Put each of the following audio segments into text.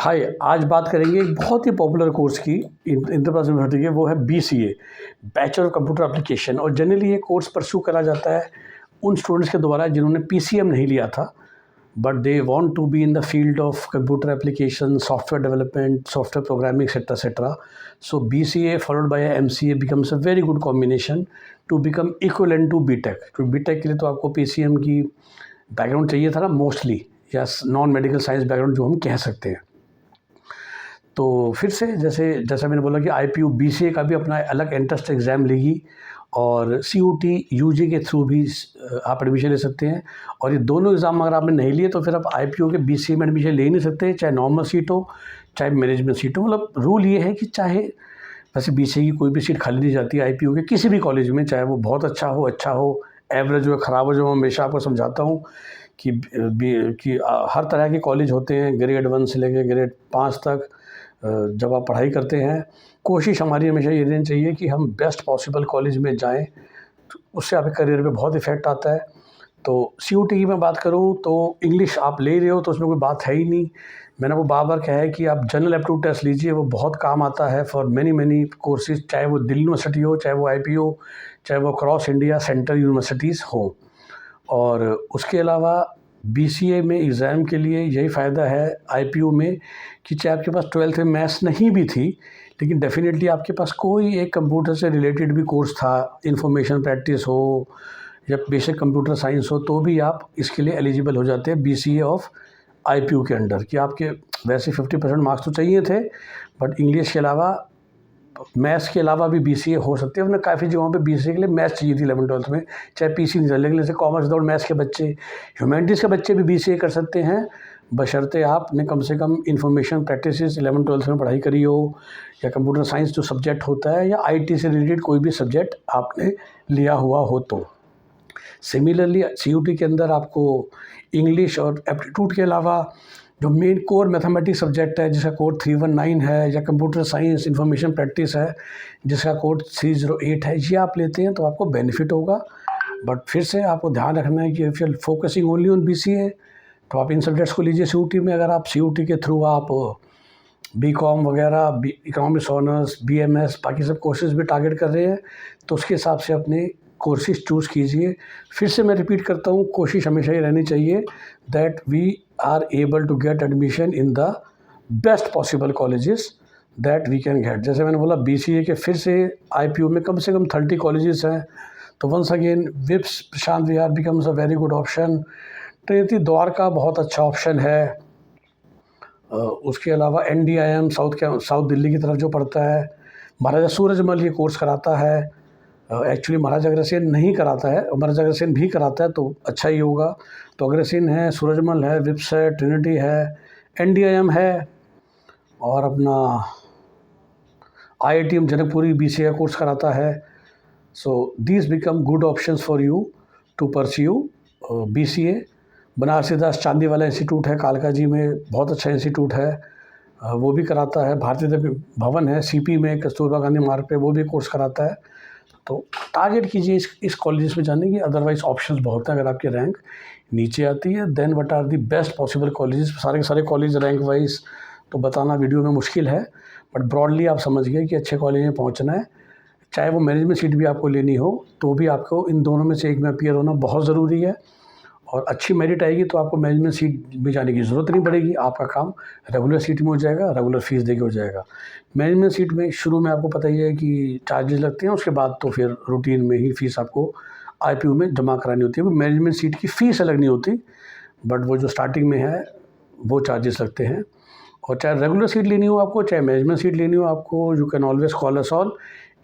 हाय, आज बात करेंगे एक बहुत ही पॉपुलर कोर्स की इंद्रप्रस्थ यूनिवर्सिटी के, वो है BCA, bachelor of computer application. और जनरली ये कोर्स परस्यू करा जाता है उन स्टूडेंट्स के द्वारा जिन्होंने पीसीएम नहीं लिया था, but they want to be in the field of computer application, software development, software programming, etcetera. So BCA followed by MCA becomes a very good combination to become equivalent to BTech. तो BTech के लिए तो आपको PCM की background चाहिए था ना mostly, या नॉन मेडिकल साइंस बैकग्राउंड जो हम कह सकते हैं। तो फिर से जैसा मैंने बोला कि आईपीयू बीसीए का भी अपना अलग एंट्रेंस एग्ज़ाम लेगी, और सीयूटी यूजी के थ्रू भी आप एडमिशन ले सकते हैं। और ये दोनों एग्ज़ाम अगर आपने नहीं लिए तो फिर आप आईपीयू के बीसीए में एडमिशन ले ही नहीं सकते, चाहे नॉर्मल सीट हो चाहे मैनेजमेंट सीट हो। मतलब रूल ये है कि चाहे वैसे बीसीए की कोई भी सीट खाली नहीं जाती है आईपीयू के किसी भी कॉलेज में, चाहे वो बहुत अच्छा हो, एवरेज हो, ख़राब हो। जो मैं हमेशा आपको समझाता हूँ कि हर तरह के कॉलेज होते हैं, ग्रेड 1 से लेकर ग्रेड 5 तक। जब आप पढ़ाई करते हैं, कोशिश हमारी हमेशा ये रहनी चाहिए कि हम बेस्ट पॉसिबल कॉलेज में जाएं, तो उससे आपके करियर पे बहुत इफ़ेक्ट आता है। तो सीयूटी की मैं बात करूं तो इंग्लिश आप ले रहे हो तो उसमें कोई बात है ही नहीं। मैंने वो बार कहा है कि आप जनरल एप्टीट्यूड टेस्ट लीजिए, वो बहुत काम आता है फॉर मैनी कोर्सेज, चाहे वो दिल्ली यूनिवर्सिटी हो, चाहे वो आईपीयू, चाहे वो अक्रॉस इंडिया सेंट्रल यूनिवर्सिटीज़ हो। और उसके अलावा बीसीए में एग्ज़ाम के लिए यही फ़ायदा है आईपीयू में कि चाहे आपके पास 12th में मैथ्स नहीं भी थी, लेकिन डेफिनेटली आपके पास कोई एक कंप्यूटर से रिलेटेड भी कोर्स था, इंफॉर्मेशन प्रैक्टिस हो या बेसिक कंप्यूटर साइंस हो, तो भी आप इसके लिए एलिजिबल हो जाते हैं बीसीए ऑफ आईपीयू के अंडर। कि आपके वैसे 50% मार्क्स तो चाहिए थे, बट इंग्लिश के अलावा, मैथ्स के अलावा भी बीसीए हो सकती है। वरना काफ़ी जगहों पे बीसीए के लिए मैथ्स चाहिए थी 11th-12th में, चाहे पीसी नहीं था। लेकिन जैसे कॉमर्स और मैथ्स के बच्चे, ह्यूमैनिटीज़ के बच्चे भी बीसीए कर सकते हैं, बशर्ते आपने कम से कम इंफॉर्मेशन प्रैक्टिसेस 11th-12th में पढ़ाई करी हो, या कंप्यूटर साइंस जो सब्जेक्ट होता है, या आईटी से रिलेटेड कोई भी सब्जेक्ट आपने लिया हुआ हो तो। सिमिलरली सीयूटी के अंदर आपको इंग्लिश और एप्टीट्यूड के अलावा जो मेन कोर मैथमेटिक्स सब्जेक्ट है जिसका कोड 319 है, या कंप्यूटर साइंस इंफॉर्मेशन प्रैक्टिस है जिसका कोड 308 है, ये आप लेते हैं तो आपको बेनिफिट होगा। बट फिर से आपको ध्यान रखना है कि if you are focusing only on BCA तो आप इन सब्जेक्ट्स को लीजिए सीयूटी में। अगर आप सीयूटी के थ्रू आप बीकॉम वगैरह, इकोनॉमिक्स ऑनर्स, बीएमएस, बाकी सब कोर्सेज भी टारगेट कर रहे हैं तो उसके हिसाब से अपने कोर्सेज चूज़ कीजिए। फिर से मैं रिपीट करता हूँ, कोशिश हमेशा ये रहनी चाहिए that we are able to get admission in the best possible colleges that we can get. जैसे मैंने बोला बीसीए के फिर से आईपीयू में कम से कम 30 कॉलेजेस हैं, तो once again VIPS Prashant Vihar becomes a very good option. Trinity Dwarka बहुत अच्छा ऑप्शन है। उसके अलावा एनडीआईएम साउथ दिल्ली की तरफ जो पड़ता है, महाराजा सूरजमल ये कोर्स कराता है। एक्चुअली महाराजा अग्रसेन नहीं कराता है, महाराजा अग्रसेन भी कराता है तो अच्छा ही होगा। तो अग्रसेन है, सूरजमल है, विप्स है, ट्रिनिटी है, एनडीआईएम है, और अपना आईआईटीएम जनकपुरी बीसीए का कोर्स कराता है। So these become good options for you to pursue BCA. Banarsi Das Chandiwala institute है कालका जी में, बहुत अच्छा इंस्टीट्यूट है, वो भी कराता है। भारतीय भवन है सीपी में कस्तूरबा गांधी मार्ग पे, वो भी कोर्स कराता है। तो टारगेट कीजिए इस कॉलेज में जाने की। अदरवाइज ऑप्शंस बहुत हैं। अगर आपकी रैंक नीचे आती है then what are the best possible colleges. सारे के सारे कॉलेज रैंक वाइज तो बताना वीडियो में मुश्किल है, बट ब्रॉडली आप समझ गए कि अच्छे कॉलेज में पहुंचना है। चाहे वो मैनेजमेंट सीट भी आपको लेनी हो तो भी आपको इन दोनों में से एक में अपीयर होना बहुत ज़रूरी है। और अच्छी मेरिट आएगी तो आपको मैनेजमेंट सीट में जाने की ज़रूरत नहीं पड़ेगी, आपका काम रेगुलर सीट में हो जाएगा, रेगुलर फीस देके हो जाएगा। मैनेजमेंट सीट में शुरू में आपको पता ही है कि चार्जेस लगते हैं, उसके बाद तो फिर रूटीन में ही फ़ीस आपको आईपीयू में जमा करानी होती है। वो मैनेजमेंट सीट की फ़ीस अलग नहीं होती, बट वो जो स्टार्टिंग में है वो चार्जेस लगते हैं। और चाहे रेगुलर सीट लेनी हो आपको, चाहे मैनेजमेंट सीट लेनी हो आपको, you can always call us on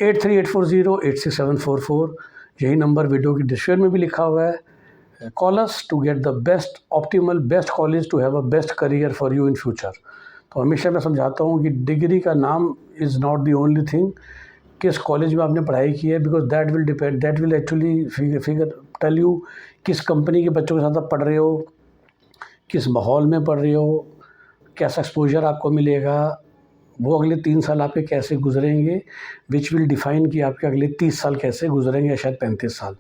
8384086744। यही नंबर वीडियो की डिस्क्रिप्शन में भी लिखा हुआ है। Call us to get the best college to have a best career for you in future। तो हमेशा मैं समझाता हूँ कि डिग्री का नाम is not the only thing, किस कॉलेज में आपने पढ़ाई की है, because that will actually figure tell you किस कंपनी के बच्चों के साथ आप पढ़ रहे हो, किस माहौल में पढ़ रहे हो, कैसा एक्सपोजर आपको मिलेगा, वो अगले 3 साल आपके कैसे गुजरेंगे, विच विल डिफाइन कि आपके अगले 30 साल कैसे गुजरेंगे, या शायद 35 साल।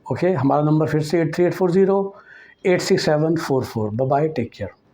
ओके, हमारा नंबर फिर से 8384086744। Bye bye, take care.